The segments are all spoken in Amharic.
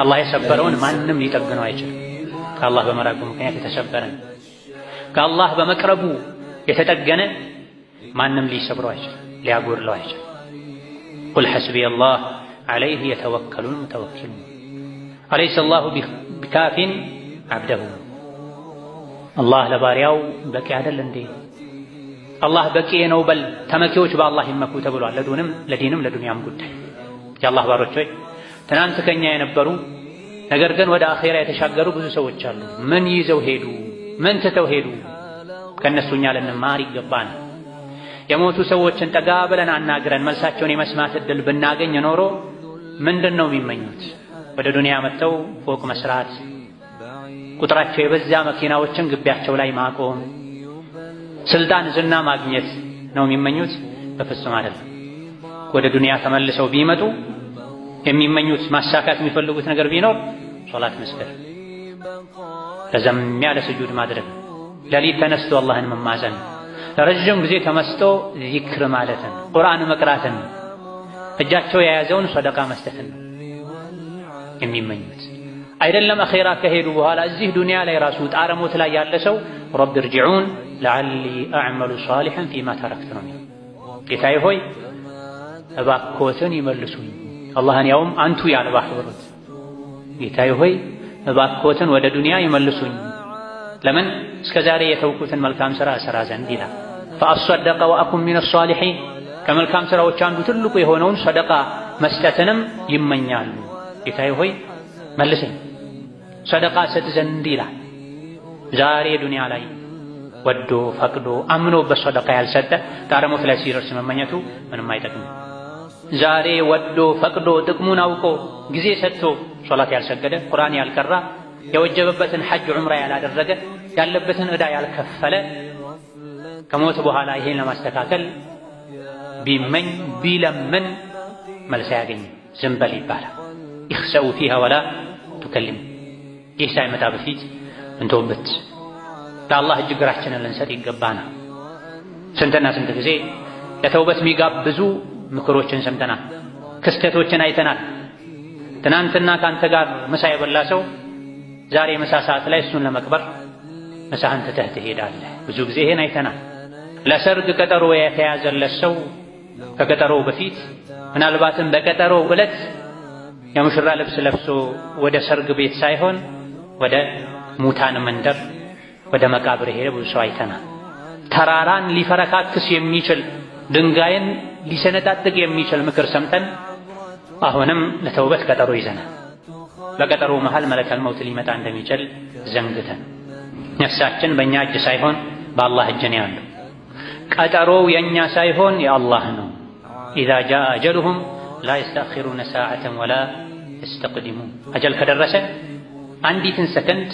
አላህ የሰበረውን ማንም ሊጠግነው አይችልም። ከአላህ በመራቁ ምክንያት የተሰበረ ከአላህ በመቅረቡ የተጠገነ ማንም ሊሰብረው አይችልም፣ ሊያጎድለው አይችልም። ቁል ሐስቢየ አላህ ዐለይሂ የተወከሉል ሙተወኪሉን አለይሰ አላሁ ቢካፊን ዐብደሁ። አላህ ለባሪያው በቂ አይደል እንዴ? አላህ በቂ ነው በል ተመኪዎች በአላህ ይመኩ ተብሏል። ለዲንም ለዱንያም ጉዳይ የአላህ ባሮች ሆይ ትናንት ከኛ የነበሩ ነገር ግን ወደ አኼራ የተሻገሩ ብዙ ሰዎች አሉ። ምን ይዘው ሄዱ? ምን ትተው ሄዱ? ከእነሱ እኛ ልንማር ይገባል። የሞቱ ሰዎችን ጠጋ ብለን አናግረን መልሳቸውን የመስማት ዕድል ብናገኝ ኖሮ ምንድን ነው የሚመኙት? ወደ ዱንያ መጥተው ፎቅ መስራት፣ ቁጥራቸው የበዛ መኪናዎችን ግቢያቸው ላይ ማቆም፣ ስልጣን፣ ዝና ማግኘት ነው የሚመኙት? በፍጹም አይደለም። ወደ ዱንያ ተመልሰው ቢመጡ የሚመኙት ማሳካት የሚፈልጉት ነገር ቢኖር ሶላት መስገድ፣ ለዘም ያለ ስጁድ ማድረግ፣ ሌሊት ተነስቶ አላህን መማፀን፣ ለረጅም ጊዜ ተመስጦ ዚክር ማለትን፣ ቁርአን መቅራትን፣ እጃቸው የያዘውን ሰደቃ መስጠትን የሚመኙት አይደለም። አኼራ ከሄዱ በኋላ እዚህ ዱንያ ላይ ራሱ ጣረሞት ላይ ያለ ሰው ረቢ እርጅዑን ለዐሊ አዕመሉ ሷሊሐን ፊማ ተረክት ነው። ጌታዬ ሆይ እባክዎትን ይመልሱኝ። አላህን ያውም አንቱ ያልባህ ብሩት። ጌታዬ ሆይ እባክዎትን ወደ ዱንያ ይመልሱኝ። ለምን? እስከ ዛሬ የተውኩትን መልካም ሥራ እሠራ ዘንድ ይላል። ፈአሰደቀ ወአኩን ሚነ ሷሊሒን ከመልካም ሥራዎች አንዱ ትልቁ የሆነውን ሰደቃ መስጠትንም ይመኛሉ። ጌታዬ ሆይ መልሰኝ፣ ሰደቃ ሰጥ ዘንድ ይላል። ዛሬ ዱንያ ላይ ወዶ ፈቅዶ አምኖበት ሰደቃ ያልሰጠ ጣረሞት ላይ ሲደርስ መመኘቱ ምንም አይጠቅምም። ዛሬ ወዶ ፈቅዶ ጥቅሙን አውቆ ጊዜ ሰጥቶ ሶላት ያልሰገደ፣ ቁርአን ያልቀራ፣ የወጀበበትን ሐጅ ዑምራ ያላደረገ፣ ያለበትን ዕዳ ያልከፈለ ከሞት በኋላ ይሄን ለማስተካከል ቢመኝ ቢለምን መልስ አያገኝም። ዝም በል ይባላል። ይኽሰኡ ፊሃ ወላ ቱከሊም። ይህ ሳይመጣ በፊት እንተውበት። ለአላህ እጅግራችንን ልንሰጥ ይገባናል። ስንትና ስንት ጊዜ ለተውበት የሚጋብዙ ምክሮችን ሰምተናል፣ ክስተቶችን አይተናል። ትናንትና ከአንተ ጋር ምሳ የበላ ሰው ዛሬ ምሳ ሰዓት ላይ እሱን ለመቅበር ምሳህን ትተህ ትሄዳለህ። ብዙ ጊዜ ይሄን አይተናል። ለሰርግ ቀጠሮ የተያዘለት ሰው ከቀጠሮው በፊት ምናልባትም በቀጠሮው ዕለት የሙሽራ ልብስ ለብሶ ወደ ሰርግ ቤት ሳይሆን ወደ ሙታን መንደር ወደ መቃብር ሄደ ብዙ ሰው አይተናል። ተራራን ሊፈረካክስ የሚችል ድንጋይን ሊሰነጣጥቅ የሚችል ምክር ሰምተን አሁንም ለተውበት ቀጠሮ ይዘናል። በቀጠሮ መሃል መለከል መውት ሊመጣ እንደሚችል ዘንግተን ነፍሳችን በእኛ እጅ ሳይሆን በአላህ እጅ ነው ያለው። ቀጠሮው የእኛ ሳይሆን የአላህ ነው። ኢዛ ጃአ አጀሉሁም ላ የስተአኺሩነ ሰዓተን ወላ የስተቅዲሙን። አጀል ከደረሰ አንዲትን ሰከንድ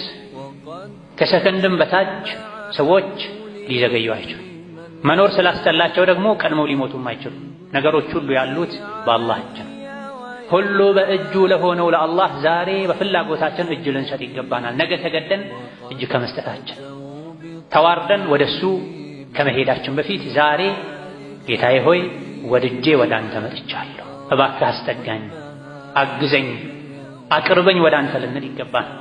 ከሰከንድም በታች ሰዎች ሊዘገዩ አይችሉም። መኖር ስላስጠላቸው ደግሞ ቀድመው ሊሞቱም አይችሉም። ነገሮች ሁሉ ያሉት በአላህ እጅ ነው። ሁሉ በእጁ ለሆነው ለአላህ ዛሬ በፍላጎታችን እጅ ልንሰጥ ይገባናል። ነገ ተገደን እጅ ከመስጠታችን ተዋርደን ወደሱ ከመሄዳችን በፊት ዛሬ ጌታዬ ሆይ ወድጄ ወደ አንተ መጥቻለሁ፣ እባክህ አስጠጋኝ፣ አግዘኝ፣ አቅርበኝ ወደ አንተ ልንል ይገባናል።